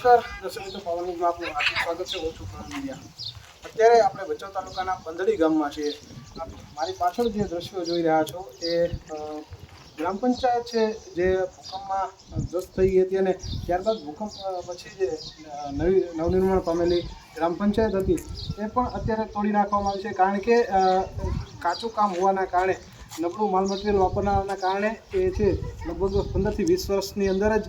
નમસ્કાર દર્શક મિત્રો, પાવન ન્યૂઝમાં આપનું હાર્દિક સ્વાગત છે. હું છું પ્રવીણ મીડિયા. અત્યારે આપણે ભચાઉ તાલુકાના બંધડી ગામમાં છીએ. મારી પાછળ જે દ્રશ્યો જોઈ રહ્યા છો એ ગ્રામ પંચાયત છે જે ભૂકંપમાં ધ્વસ્ત થઈ ગઈ હતી અને ત્યારબાદ ભૂકંપ પછી જે નવનિર્માણ પામેલી ગ્રામ પંચાયત હતી એ પણ અત્યારે તોડી નાખવામાં આવી છે. કારણ કે કાચું કામ હોવાના કારણે, નબળું માલ મટીરિયલ વાપરવાના કારણે એ છે લગભગ 15 થી 20 વર્ષની અંદર જ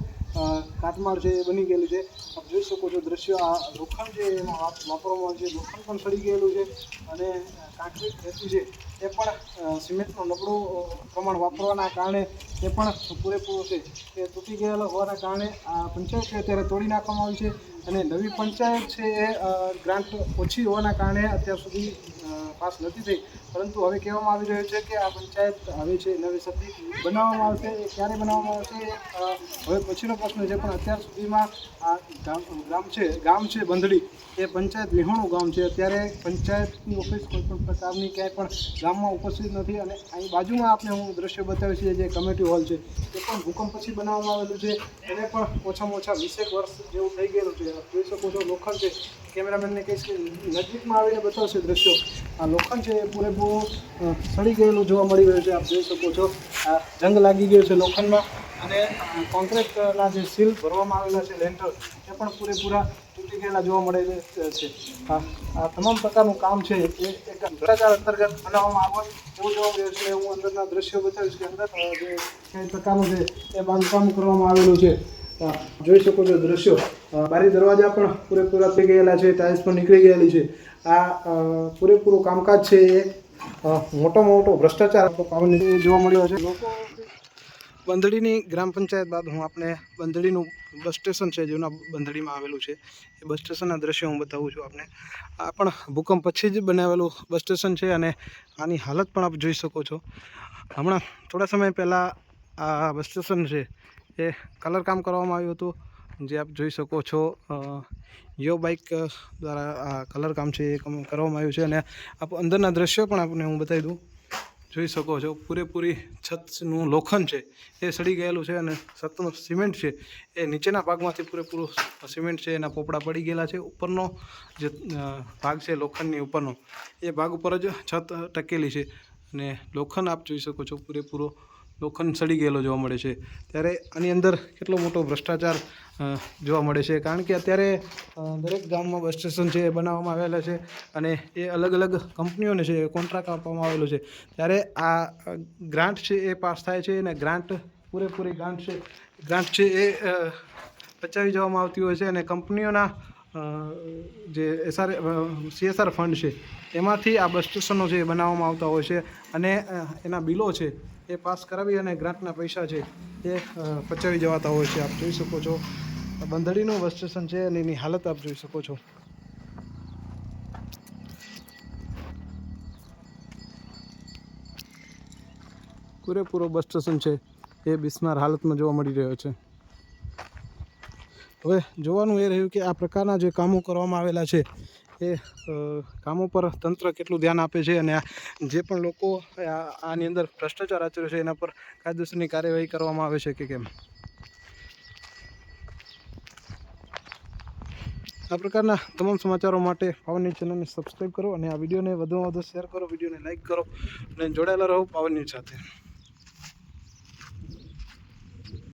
કાટમાળ છે એ બની ગયેલું છે. આપ જોઈ શકો છો દ્રશ્યો. આ લોખંડ છે એમાં વાપરવામાં આવે છે, લોખંડ પણ સડી ગયેલું છે અને કાંકરીટ રહેતી છે એ પણ સિમેન્ટનું નબળું પ્રમાણ વાપરવાના કારણે એ પણ પૂરેપૂરું છે એ તૂટી ગયેલા હોવાના કારણે આ પંચાયત છે અત્યારે તોડી નાખવામાં આવી છે. અને નવી પંચાયત છે એ ગ્રાન્ટ ઓછી હોવાના કારણે અત્યાર સુધી પાસ નથી થઈ, પરંતુ હવે કહેવામાં આવી રહ્યું છે કે આ પંચાયત હવે છે નવી સદી બનાવવામાં આવશે. એ ક્યારે બનાવવામાં આવશે હવે પછીનો પ્રશ્ન છે, પણ અત્યાર સુધીમાં આ ગામ છે બંધડી એ પંચાયત વિહોણું ગામ છે. અત્યારે પંચાયતની ઓફિસ કોઈપણ પ્રકારની ક્યાંય પણ ગામમાં ઉપસ્થિત નથી. અને અહીં બાજુમાં આપણે હું દ્રશ્ય બતાવીશ જે કમિટી હોલ છે એ પણ ભૂકંપ પછી બનાવવામાં આવેલું છે. એને પણ ઓછામાં ઓછા 20 વર્ષ જેવું થઈ ગયેલું છે. જોઈ શકો છો લોખંડ છે. કેમેરામેનને કહીશ કે નજીકમાં આવીને બતાવશે દ્રશ્યો. આ લોખંડ છે એ પૂરેપૂરું સડી ગયેલું જોવા મળી રહ્યું છે. આપ જોઈ શકો છો આ જંગ લાગી ગયો છે લોખંડમાં. અને કોન્ક્રીટના જે સીલ ભરવામાં આવેલા છે, લેન્ટર, એ પણ પૂરેપૂરા તૂટી ગયેલા જોવા મળે છે. આ તમામ પ્રકારનું કામ છે એ એક ભ્રષ્ટાચાર અંતર્ગત બનાવવામાં આવે એવું જોવા મળ્યું છે. હું અંદરના દ્રશ્યો બતાવીશ કે અંદર જે કઈ પ્રકારનું છે એ બાંધકામ કરવામાં આવેલું છે. જોઈ શકો છો દ્રશ્યો. બારી દરવાજા પણ પૂરેપૂરા થઈ ગયેલા છે, ટાઇલ્સ પણ નીકળી ગયેલી છે. આ પૂરેપૂરું કામકાજ છે એ મોટામાં મોટો ભ્રષ્ટાચાર જોવા મળ્યો છે. લોકો બંધડીની ગ્રામ પંચાયત બાદ હું આપણે બંધડીનું બસ સ્ટેશન છે જૂના બંધડીમાં આવેલું છે એ બસ સ્ટેશનના દ્રશ્યો હું બતાવું છું આપને. આ પણ ભૂકંપ પછી જ બનાવેલું બસ સ્ટેશન છે અને આની હાલત પણ આપ જોઈ શકો છો. હમણાં થોડા સમય પહેલાં આ બસ સ્ટેશન છે એ કલર કામ કરવામાં આવ્યું હતું, જે આપ જોઈ શકો છો. યો બાઇક દ્વારા આ કલર કામ છે એ કરવામાં આવ્યું છે. અને આપ અંદરના દ્રશ્યો પણ આપને હું બતાવી દઉં. જોઈ શકો છો પૂરેપૂરી છતનું લોખંડ છે એ સડી ગયેલું છે અને છતનું સિમેન્ટ છે એ નીચેના ભાગમાંથી પૂરેપૂરું સિમેન્ટ છે એના પોપડા પડી ગયેલા છે. ઉપરનો જે ભાગ છે લોખંડની ઉપરનો એ ભાગ ઉપર જ છત ટકેલી છે અને લોખંડ આપ જોઈ શકો છો પૂરેપૂરો લોખંડ સડી ગયેલો જોવા મળે છે. ત્યારે આની અંદર કેટલો મોટો ભ્રષ્ટાચાર જોવા મળે છે. કારણ કે અત્યારે દરેક ગામમાં બસ સ્ટેશન છે એ બનાવવામાં આવેલા છે અને એ અલગ અલગ કંપનીઓને છે એ કોન્ટ્રાક્ટ આપવામાં આવેલો છે. ત્યારે આ ગ્રાન્ટ છે એ પાસ થાય છે અને પૂરેપૂરી ગ્રાન્ટ છે એ પચાવી જવામાં આવતી હોય છે. અને કંપનીઓના જે CSR ફંડ છે એમાંથી આ બસ સ્ટેશનો છે એ બનાવવામાં આવતા હોય છે. અને એના બિલો છે એ પાસ કરાવી અને ગ્રાન્ટના પૈસા છે એ પચાવી જવાતા હોય છે. આપ જોઈ શકો છો બંધડીનું બસ સ્ટેશન છે અને એની હાલત આપ જોઈ શકો છો. પૂરેપૂરો બસ સ્ટેશન છે એ બિસ્માર હાલતમાં જોવા મળી રહ્યો છે. હવે જોવાનું એ રહ્યું કે આ પ્રકારના જે કામો કરવામાં આવેલા છે એ કામો પર તંત્ર કેટલું ધ્યાન આપે છે અને જે પણ લોકો આની અંદર ભ્રષ્ટાચાર આચર્યો છે એના પર કાયદેસરની કાર્યવાહી કરવામાં આવે છે કે કેમ. આ પ્રકારના તમામ સમાચારો માટે પાવન ન્યૂઝ ચેનલને સબસ્ક્રાઈબ કરો અને આ વિડીયોને વધુમાં વધુ શેર કરો, વિડીયોને લાઇક કરો અને જોડાયેલા રહો પાવન ન્યૂઝ સાથે.